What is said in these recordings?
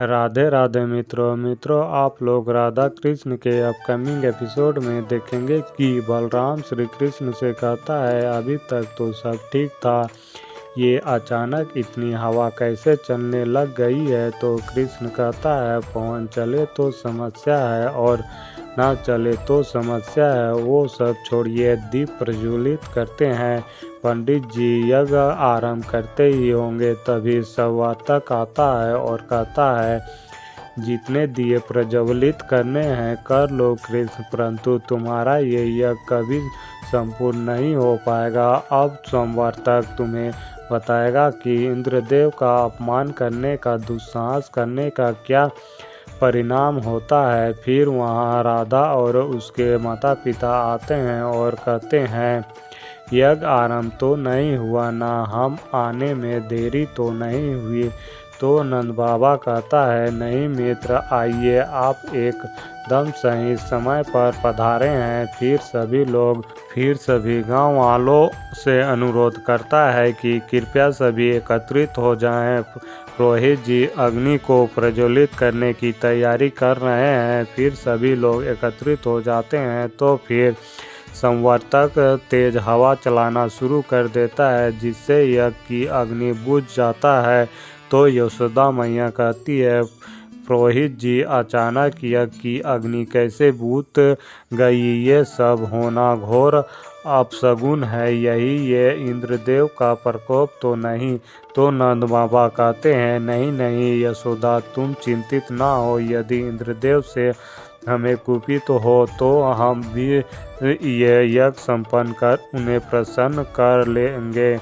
राधे राधे मित्रों आप लोग राधा कृष्ण के अपकमिंग एपिसोड में देखेंगे कि बलराम श्री कृष्ण से कहता है अभी तक तो सब ठीक था, ये अचानक इतनी हवा कैसे चलने लग गई है। तो कृष्ण कहता है पवन चले तो समस्या है और ना चले तो समस्या है, वो सब छोड़िए, दीप प्रज्वलित करते हैं। पंडित जी यज्ञ आरंभ करते ही होंगे तभी संवार्तक आता है और कहता है जितने दिए प्रज्वलित करने हैं कर लो कृष्ण, परंतु तुम्हारा ये यज्ञ कभी संपूर्ण नहीं हो पाएगा। अब संवार्तक तुम्हें बताएगा कि इंद्रदेव का अपमान करने का दुस्साहस करने का क्या परिणाम होता है। फिर वहाँ राधा और उसके माता पिता आते हैं और कहते हैं यज्ञ आरंभ तो नहीं हुआ, ना हम आने में देरी तो नहीं हुई। तो नंद बाबा कहता है नहीं मित्र, आइए, आप एकदम सही समय पर पधारे हैं। फिर सभी गांव वालों से अनुरोध करता है कि कृपया सभी एकत्रित हो जाएं। पुरोहित जी अग्नि को प्रज्वलित करने की तैयारी कर रहे हैं। फिर सभी लोग एकत्रित हो जाते हैं तो फिर संवर्तक तेज हवा चलाना शुरू कर देता है जिससे यज्ञ की अग्नि बुझ जाता है। तो यशोदा मैया कहती है पुरोहित जी अचानक यज्ञ की अग्नि कैसे बुझ गई, ये सब होना घोर अपशगुन है, यही ये इंद्रदेव का प्रकोप तो नहीं। तो नंद बाबा कहते हैं नहीं यशोदा, तुम चिंतित ना हो, यदि इंद्रदेव से हमें कुपित हो तो हम भी ये यज्ञ संपन्न कर उन्हें प्रसन्न कर लेंगे।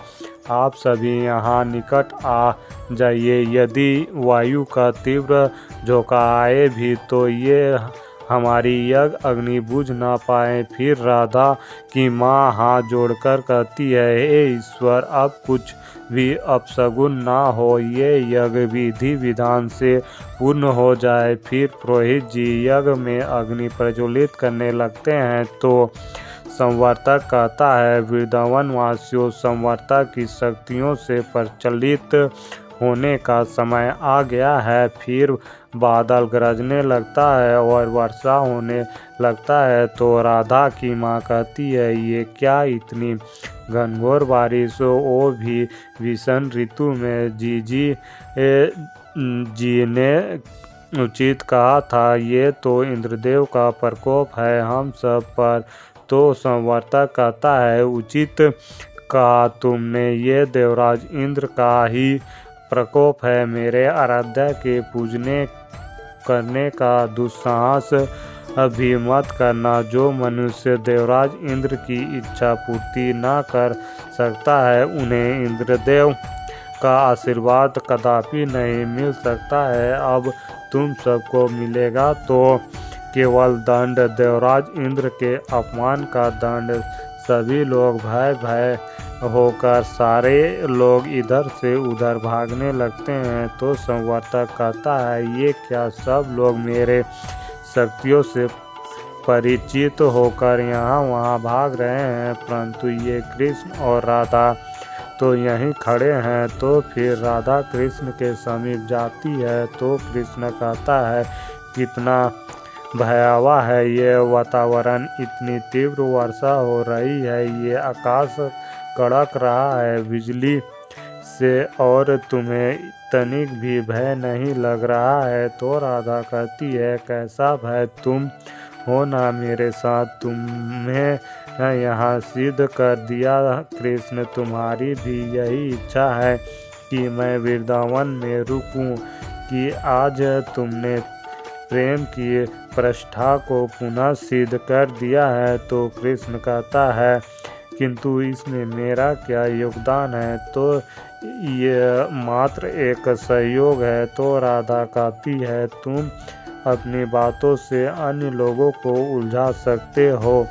आप सभी यहाँ निकट आ जाइए, यदि वायु का तीव्र झोंका आए भी तो ये हमारी यज्ञ अग्नि बुझ ना पाए। फिर राधा की माँ हाथ जोड़कर कहती है हे ईश्वर, अब कुछ भी अपशगुन ना हो, ये यज्ञ विधि विधान से पूर्ण हो जाए। फिर पुरोहित जी यज्ञ में अग्नि प्रज्वलित करने लगते हैं। तो संवर्तक कहता है वृंदावन वासियों, संवर्तक की शक्तियों से प्रचलित होने का समय आ गया है। फिर बादल गरजने लगता है और वर्षा होने लगता है। तो राधा की माँ कहती है ये क्या इतनी घनघोर बारिश, वो भी भीषण ऋतु में। जी ने उचित कहा था, ये तो इंद्रदेव का प्रकोप है हम सब पर। तो संवर्तक कहता है उचित कहा तुमने, ये देवराज इंद्र का ही प्रकोप है। मेरे आराध्या के पूजने करने का दुस्साहस भी मत करना। जो मनुष्य देवराज इंद्र की इच्छा पूर्ति न कर सकता है उन्हें इंद्रदेव का आशीर्वाद कदापि नहीं मिल सकता है। अब तुम सबको मिलेगा तो केवल दंड, देवराज इंद्र के अपमान का दंड। सभी लोग भय होकर सारे लोग इधर से उधर भागने लगते हैं। तो संवर्तक कहता है ये क्या सब लोग मेरे शक्तियों से परिचित होकर यहाँ वहाँ भाग रहे हैं, परंतु ये कृष्ण और राधा तो यहीं खड़े हैं। तो फिर राधा कृष्ण के समीप जाती है। तो कृष्ण कहता है कितना भयावह है ये वातावरण, इतनी तीव्र वर्षा हो रही है, ये आकाश कड़क रहा है बिजली से और तुम्हें तनिक भी भय नहीं लग रहा है। तो राधा कहती है कैसा भय, तुम हो ना मेरे साथ, तुम्हें यहाँ सिद्ध कर दिया कृष्ण, तुम्हारी भी यही इच्छा है कि मैं वृंदावन में रुकूं, कि आज तुमने प्रेम की प्रतिष्ठा को पुनः सिद्ध कर दिया है। तो कृष्ण कहता है किंतु इसमें मेरा क्या योगदान है, तो ये मात्र एक सहयोग है। तो राधा कहती है तुम अपनी बातों से अन्य लोगों को उलझा सकते हो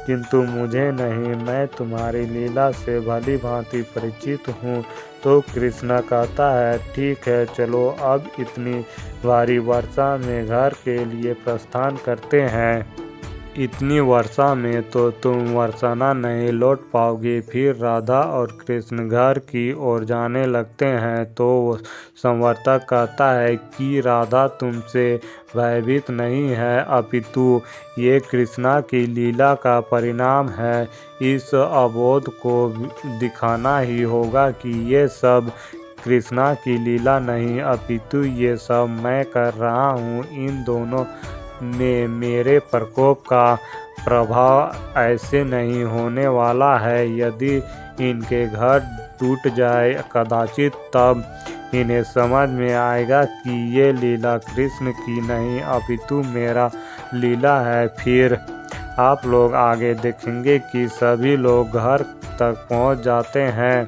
किंतु मुझे नहीं, मैं तुम्हारी लीला से भली भांति परिचित हूँ। तो कृष्ण कहता है ठीक है, चलो अब इतनी भारी वर्षा में घर के लिए प्रस्थान करते हैं। इतनी वर्षा में तो तुम बरसाना नहीं लौट पाओगी। फिर राधा और कृष्ण घर की ओर जाने लगते हैं तो संवर्तक कहता है कि राधा तुमसे भयभीत नहीं है, अपितु ये कृष्णा की लीला का परिणाम है। इस अबोध को दिखाना ही होगा कि ये सब कृष्णा की लीला नहीं, अपितु ये सब मैं कर रहा हूँ। इन दोनों में मेरे प्रकोप का प्रभाव ऐसे नहीं होने वाला है। यदि इनके घर टूट जाए कदाचित, तब इन्हें समझ में आएगा कि ये लीला कृष्ण की नहीं अपितु मेरा लीला है। फिर आप लोग आगे देखेंगे कि सभी लोग घर तक पहुंच जाते हैं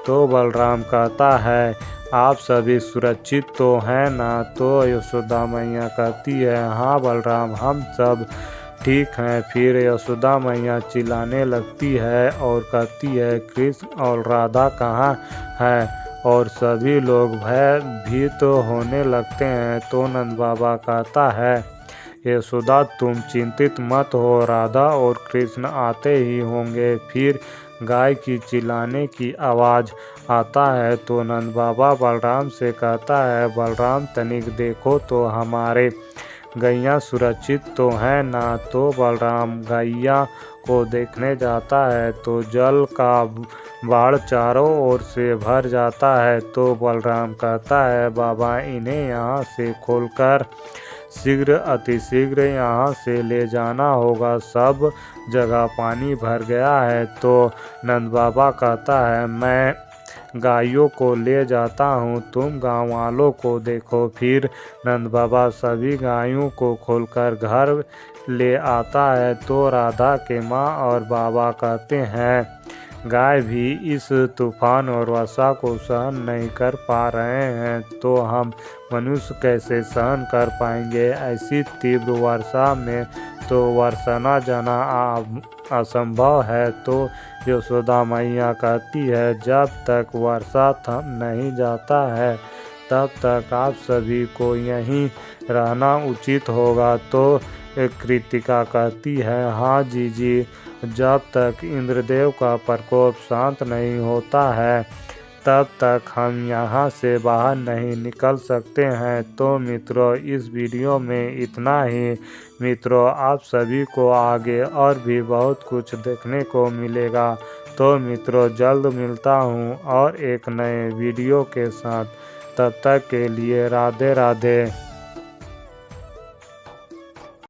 तो बलराम कहता है, आप सभी सुरक्षित तो हैं ना? तो यशोदा मैया कहती है, हाँ बलराम, हम सब ठीक हैं। फिर यशोदा मैया चिल्लाने लगती है और कहती है, कृष्ण और राधा कहाँ हैं? और सभी लोग भयभीत होने लगते हैं। तो नंद बाबा कहता है, यशोदा तुम चिंतित मत हो, राधा और कृष्ण आते ही होंगे। फिर गाय की चिल्लाने की आवाज़ आता है तो नंद बाबा बलराम से कहता है, बलराम तनिक देखो तो हमारे गैया सुरक्षित तो है ना? तो बलराम गैया को देखने जाता है तो जल का बाढ़ चारों ओर से भर जाता है। तो बलराम कहता है, बाबा इन्हें यहाँ से खोलकर शीघ्र अतिशीघ्र यहाँ से ले जाना होगा, सब जगह पानी भर गया है। तो नंद बाबा कहता है, मैं गायों को ले जाता हूँ, तुम गाँव वालों को देखो। फिर नंद बाबा सभी गायों को खोलकर घर ले आता है तो राधा के माँ और बाबा कहते हैं, गाय भी इस तूफान और वर्षा को सहन नहीं कर पा रहे हैं तो हम मनुष्य कैसे सहन कर पाएंगे? ऐसी तीव्र वर्षा में तो बरसाना जाना असंभव है। तो यशोदा मैया कहती है, जब तक वर्षा थम नहीं जाता है तब तक आप सभी को यहीं रहना उचित होगा। तो कृतिका कहती है, हाँ जीजी, जब तक इंद्रदेव का प्रकोप शांत नहीं होता है तब तक हम यहाँ से बाहर नहीं निकल सकते हैं। तो मित्रों, इस वीडियो में इतना ही। मित्रों, आप सभी को आगे और भी बहुत कुछ देखने को मिलेगा। तो मित्रों, जल्द मिलता हूँ और एक नए वीडियो के साथ। तब तक के लिए राधे राधे।